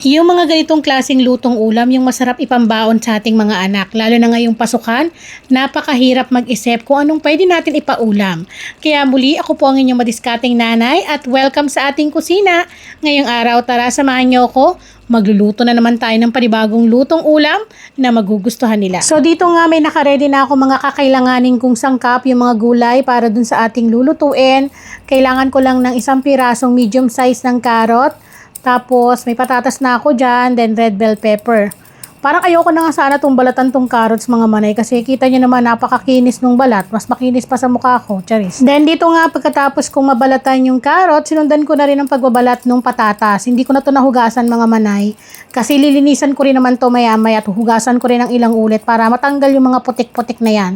Yung mga ganitong klaseng lutong ulam, yung masarap ipambaon sa ating mga anak, lalo na ngayong pasukan, napakahirap mag-isip kung anong pwede natin ipaulam. Kaya muli, ako po ang inyong madiskateng nanay at welcome sa ating kusina. Ngayong araw, tara samahan niyo ako. Magluluto na naman tayo ng panibagong lutong ulam na magugustuhan nila. So dito nga may nakaredy na ako mga kakailanganin kong sangkap, yung mga gulay para dun sa ating lulutuin. Kailangan ko lang ng isang pirasong medium size ng carrot. Tapos, may patatas na ako dyan, then red bell pepper. Parang ayoko na nga sana itong balatan tong carrots mga manay kasi kita nyo naman napakakinis nung balat. Mas makinis pa sa mukha ko, charis. Then dito nga pagkatapos kong mabalatan yung carrot, sinundan ko na rin ang pagbabalat ng patatas. Hindi ko na to nahugasan mga manay kasi lilinisan ko rin naman to maya-maya at hugasan ko rin ng ilang ulit para matanggal yung mga putik-putik na yan.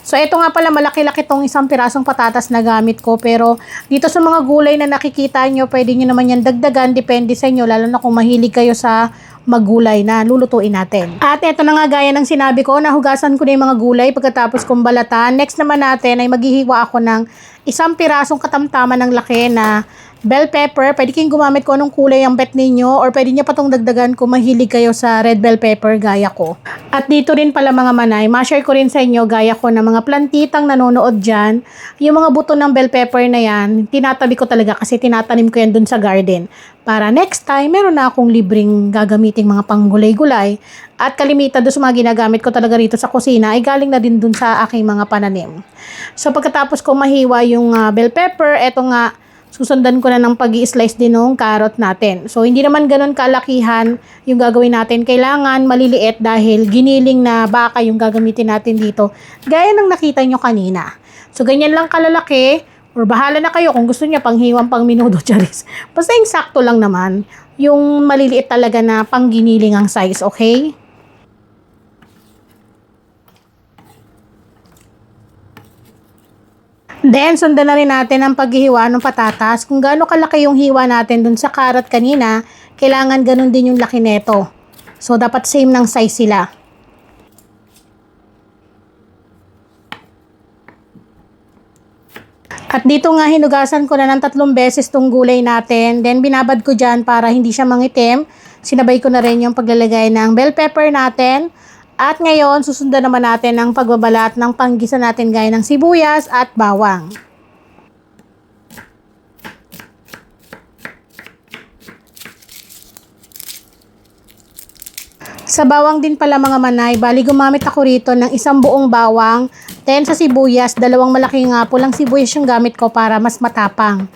So ito nga pala malaki-laki tong isang pirasong patatas na gamit ko pero dito sa mga gulay na nakikita nyo, pwede nyo naman yan dagdagan, depende sa inyo lalo na kung mahilig kayo sa maggulay na lulutuin natin. At eto na nga gaya ng sinabi ko, nahugasan ko na yung mga gulay pagkatapos kong balatan. Next naman natin ay maghihiwa ako ng isang pirasong katamtaman ng laki na bell pepper. Pwede kayong gumamit ko anong kulay ang bet ninyo or pwede nyo patong dagdagan kung mahilig kayo sa red bell pepper gaya ko. At dito rin pala mga manay, ma-share ko rin sa inyo gaya ko ng mga plantitang nanonood dyan. Yung mga buto ng bell pepper na yan, tinatabi ko talaga kasi tinatanim ko yan dun sa garden. Para next time, meron na akong libreng gagamiting mga panggulay-gulay. At kalimitan doon sa mga ginagamit ko talaga rito sa kusina ay galing na din dun sa aking mga pananim. So pagkatapos ko mahiwa yung bell pepper, eto nga, susundan ko na ng pag-i-slice din ng carrot natin. So, hindi naman ganun kalakihan yung gagawin natin. Kailangan maliliit dahil giniling na baka yung gagamitin natin dito. Gaya ng nakita nyo kanina. So, ganyan lang kalalaki. Or bahala na kayo kung gusto niya panghiwang pang minudo, charis. Basta yung sakto lang naman. Yung maliliit talaga na pangginiling ang size, okay? Then, sundan na rin natin ang paghihiwa ng patatas. Kung gaano kalaki yung hiwa natin dun sa carrot kanina, kailangan ganun din yung laki neto. So, dapat same ng size sila. At dito nga hinugasan ko na ng 3 beses tong gulay natin. Then, binabad ko dyan para hindi siya mangitim. Sinabay ko na rin yung paglalagay ng bell pepper natin. At ngayon, susundan naman natin ang pagbabalat ng panggisa natin gaya ng sibuyas at bawang. Sa bawang din pala mga manay, bali gumamit ako rito ng isang buong bawang, 10 sa sibuyas, 2 malaking pulang sibuyas yung gamit ko para mas matapang.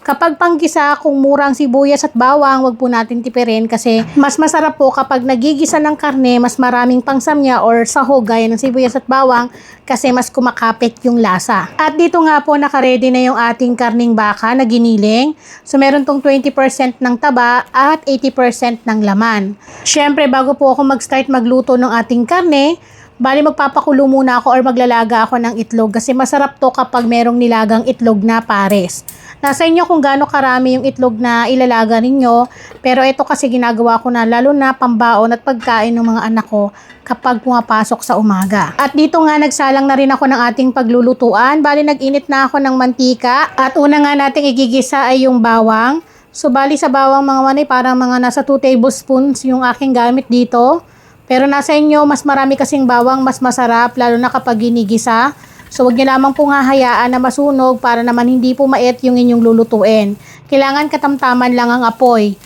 Kapag panggisa, kung murang sibuyas at bawang, wag po natin tipirin kasi mas masarap po kapag nagigisa ng karne, mas maraming pangsamya or sahog gaya ng sibuyas at bawang kasi mas kumakapit yung lasa. At dito nga po nakaredy na yung ating karning baka na giniling. So meron tong 20% ng taba at 80% ng laman. Syempre bago po ako mag-start magluto ng ating karne, bali magpapakulo muna ako or maglalaga ako ng itlog kasi masarap to kapag merong nilagang itlog na pares. Nasa inyo kung gaano karami yung itlog na ilalaga ninyo, pero ito kasi ginagawa ko na lalo na pambaon at pagkain ng mga anak ko kapag pumapasok sa umaga. At dito nga nagsalang na rin ako ng ating paglulutuan, bali nag-init na ako ng mantika at una nga nating igigisa ay yung bawang. So bali sa bawang mga manay parang mga nasa 2 tablespoons yung aking gamit dito. Pero nasa inyo, mas marami kasing bawang, mas masarap, lalo na kapag ginigisa. So, huwag nyo lamang pong hahayaan na masunog para naman hindi po mait yung inyong lulutuin. Kailangan katamtaman lang ang apoy.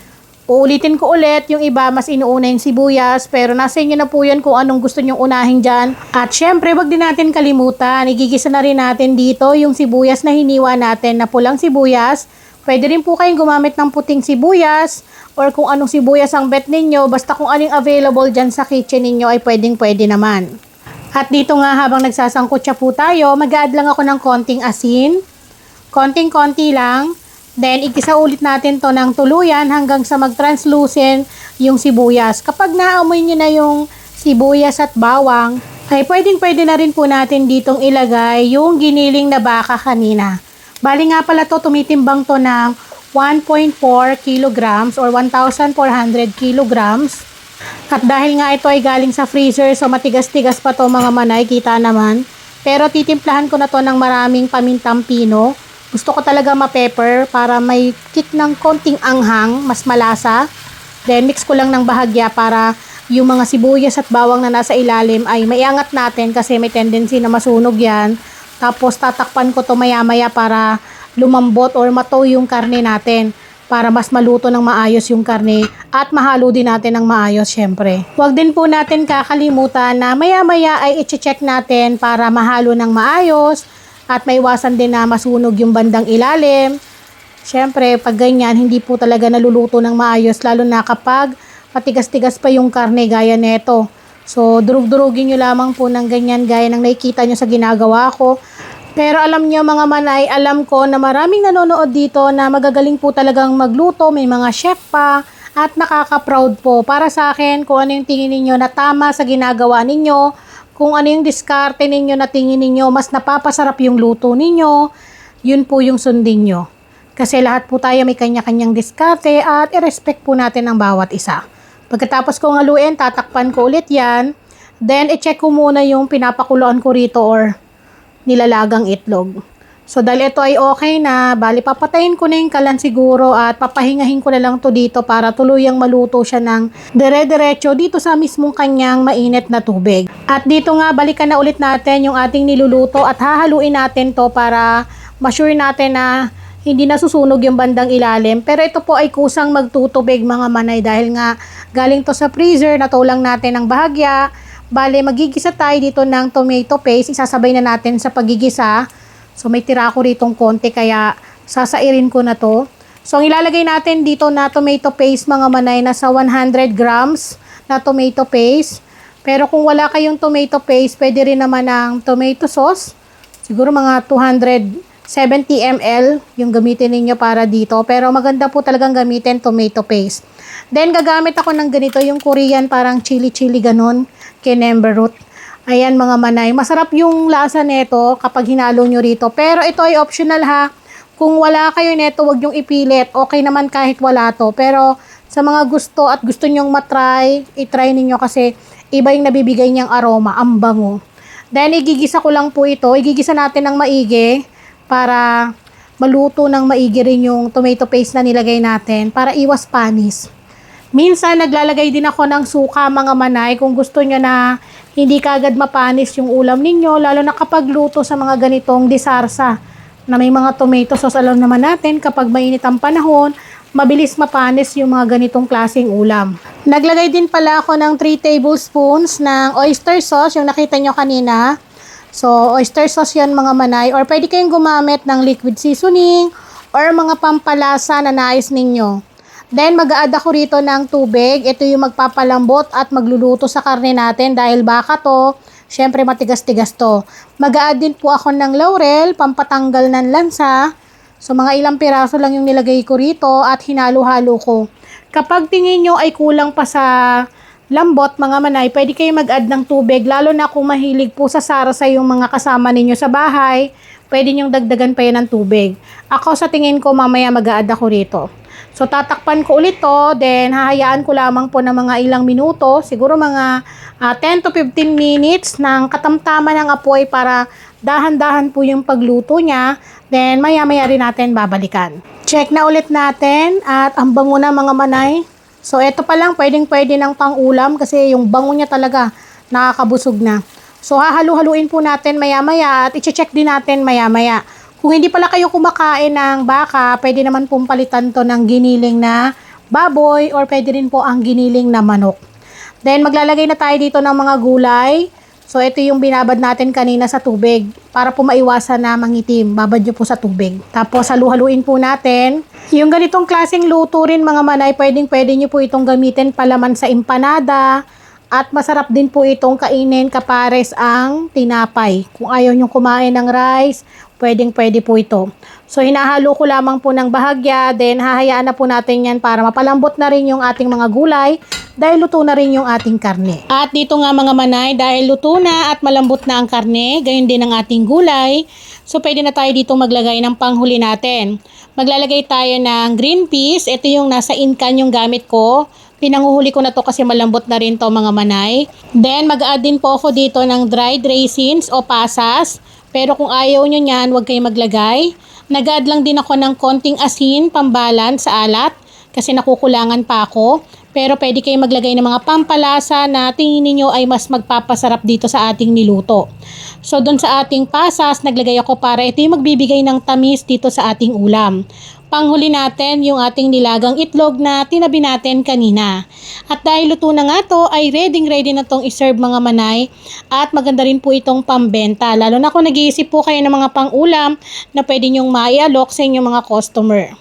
Uulitin ko ulit, yung iba mas inuuna yung sibuyas, pero nasa inyo na po yun kung anong gusto nyong unahin dyan. At syempre, wag din natin kalimutan, igigisa na rin natin dito yung sibuyas na hiniwa natin na pulang sibuyas. Pwede rin po kayong gumamit ng puting sibuyas or kung anong sibuyas ang bet ninyo, basta kung anong available dyan sa kitchen ninyo ay pwedeng-pwede naman. At dito nga habang nagsasangkot siya po tayo, mag-add lang ako ng konting asin. Konting-konti lang. Then, igisa ulit natin to ng tuluyan hanggang sa mag-translucent yung sibuyas. Kapag naamoy nyo na yung sibuyas at bawang, ay pwedeng-pwede na rin po natin ditong ilagay yung giniling na baka kanina. Bali nga pala to, tumitimbang to ng 1.4 kilograms or 1,400 kilograms. At dahil nga ito ay galing sa freezer, so matigas-tigas pa to mga manay, kita naman. Pero titimplahan ko na to ng maraming pamintang pino. Gusto ko talaga ma-pepper para may kick ng konting anghang, mas malasa. Then mix ko lang ng bahagya para yung mga sibuyas at bawang na nasa ilalim ay maiangat natin kasi may tendency na masunog yan. Tapos tatakpan ko to maya-maya para lumambot or matow yung karne natin para mas maluto ng maayos yung karne at mahalo din natin ng maayos syempre. Huwag din po natin kakalimutan na maya-maya ay i-check natin para mahalo ng maayos at maiwasan din na masunog yung bandang ilalim. Syempre, pag ganyan, hindi po talaga naluluto ng maayos lalo na kapag matigas-tigas pa yung karne gaya neto. So, durug-durugin nyo lamang po ng ganyan gaya ng nakikita nyo sa ginagawa ko. Pero alam nyo mga manay, alam ko na maraming nanonood dito na magagaling po talagang magluto, may mga chef pa at nakaka-proud po. Para sa akin, kung ano yung tingin ninyo na tama sa ginagawa ninyo, kung ano yung diskarte ninyo na tingin ninyo, mas napapasarap yung luto ninyo, yun po yung sundin nyo. Kasi lahat po tayo may kanya-kanyang diskarte at i-respect po natin ang bawat isa. Pagkatapos kong haluin, tatakpan ko ulit yan. Then, i-check ko muna yung pinapakuluan ko rito or nilalagang itlog. So, dahil ito ay okay na, bali papatayin ko na yung kalan siguro at papahingahin ko na lang to dito para tuluyang maluto siya ng dire-diretso dito sa mismong kanyang mainit na tubig. At dito nga, balikan na ulit natin yung ating niluluto at hahaluin natin to para ma-sure natin na hindi nasusunog yung bandang ilalim. Pero ito po ay kusang magtutubig mga manay dahil nga galing to sa freezer, nataw lang natin ng bahagya. Bale, magigisa tayo dito ng tomato paste. Isasabay na natin sa pagigisa. So, may tira ko ritong konti kaya sasairin ko na to. So, ang ilalagay natin dito na tomato paste mga manay nasa 100 grams na tomato paste. Pero kung wala kayong tomato paste, pwede rin naman ng tomato sauce. Siguro mga 270 ml yung gamitin ninyo para dito. Pero maganda po talagang gamitin tomato paste. Then, gagamit ako ng ganito, yung Korean parang chili-chili ganun, kinember root. Ayan mga manay. Masarap yung lasa neto kapag hinalo nyo rito. Pero ito ay optional ha. Kung wala kayo neto, wag nyong ipilit. Okay naman kahit wala to. Pero sa mga gusto at gusto nyong matry, itry ninyo kasi iba yung nabibigay niyang aroma, ang bango. Then, igigisa ko lang po ito. Igigisa natin ng maigi para maluto ng maigi rin yung tomato paste na nilagay natin para iwas panis. Minsan, naglalagay din ako ng suka mga manay kung gusto nyo na hindi kagad mapanis yung ulam ninyo, lalo na kapag luto sa mga ganitong disarsa na may mga tomato sauce. Alam naman natin, kapag mainit ang panahon, mabilis mapanis yung mga ganitong klaseng ulam. Naglagay din pala ako ng 3 tablespoons ng oyster sauce, yung nakita nyo kanina. So, oyster sauce yan mga manay, or pwede kayong gumamit ng liquid seasoning or mga pampalasa na nais ninyo. Then, mag-a-add ako rito ng tubig. Ito yung magpapalambot at magluluto sa karne natin dahil baka to, syempre matigas-tigas to. Mag-a-add din po ako ng laurel, pampatanggal ng lansa. So, mga ilang piraso lang yung nilagay ko rito at hinalo-halo ko. Kapag tingin nyo ay kulang pa sa lambot, mga manay, pwede kayo mag-add ng tubig. Lalo na kung mahilig po sa sarsa yung mga kasama ninyo sa bahay, pwede nyong dagdagan pa yan ng tubig. Ako sa tingin ko, mamaya mag-a-add ako rito. So, tatakpan ko ulit to, then hahayaan ko lamang po ng mga ilang minuto, siguro mga 10 to 15 minutes ng katamtaman ng apoy para dahan-dahan po yung pagluto niya. Then, maya-maya rin natin babalikan. Check na ulit natin at ang bango na mga manay. So, ito pa lang pwedeng-pwede ng pang-ulam kasi yung bango niya talaga nakakabusog na. So, hahalu-haluin po natin maya-maya at i-check din natin maya-maya. Kung hindi pala kayo kumakain ng baka, pwede naman pong palitan to ng giniling na baboy or pwede rin po ang giniling na manok. Then, maglalagay na tayo dito ng mga gulay. So, ito yung binabad natin kanina sa tubig para po maiwasan na mangitim. Babad nyo po sa tubig. Tapos, halu-haluin po natin. Yung ganitong klaseng luto rin mga manay, pwede nyo po itong gamitin palaman sa empanada. At masarap din po itong kainin kapares ang tinapay. Kung ayaw nyo kumain ng rice, pwede po ito. So, hinahalo ko lamang po ng bahagya, then hahayaan na po natin yan para mapalambot na rin yung ating mga gulay dahil luto na rin yung ating karne. At dito nga mga manay, dahil luto na at malambot na ang karne, gayon din ang ating gulay, so pwede na tayo dito maglagay ng panghuli natin. Maglalagay tayo ng green peas. Ito yung nasa incan yung gamit ko. Pinanguhuli ko na to kasi malambot na rin to mga manay. Then, mag-add din po ako dito ng dried raisins o pasas. Pero kung ayaw nyo nyan, huwag kayong maglagay. Nag-add lang din ako ng konting asin, pambalan sa alat. Kasi nakukulangan pa ako. Pero pwede kayong maglagay ng mga pampalasa na tingin niyo ay mas magpapasarap dito sa ating niluto. So doon sa ating pasas, naglagay ako para ito yung magbibigay ng tamis dito sa ating ulam. Panghuli natin yung ating nilagang itlog na tinabi natin kanina. At dahil luto na nga to, ay ready na tong iserve mga manay. At maganda rin po itong pambenta. Lalo na kung nag-iisip po kayo ng mga pang-ulam na pwede nyong maialok sa inyong mga customer.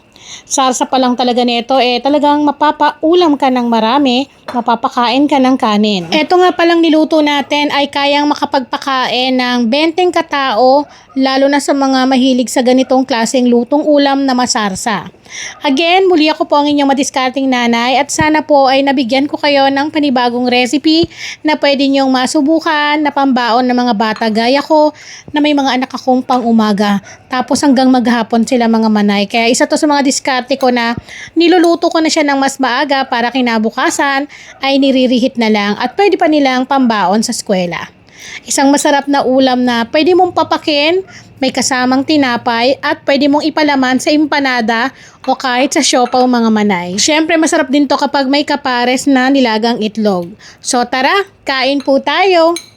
Sarsa pa lang talaga nito, talagang mapapaulam ka ng marami, mapapakain ka ng kanin. Ito nga palang niluto natin ay kayang makapagpakain ng 20 katao, lalo na sa mga mahilig sa ganitong klaseng lutong ulam na masarsa. Again, muli ako po ang inyong madiskarting nanay at sana po ay nabigyan ko kayo ng panibagong recipe na pwede nyong masubukan na pambaon ng mga bata gaya ko na may mga anak akong pang umaga. Tapos hanggang maghapon sila mga manay. Kaya isa to sa mga diskarte ko na niluluto ko na siya ng mas maaga para kinabukasan ay niririhit na lang at pwede pa nilang pambaon sa eskwela. Isang masarap na ulam na pwede mong papakin, may kasamang tinapay at pwede mong ipalaman sa empanada o kahit sa siopaw mga manay. Syempre masarap din to kapag may kapares na nilagang itlog. So tara, kain po tayo!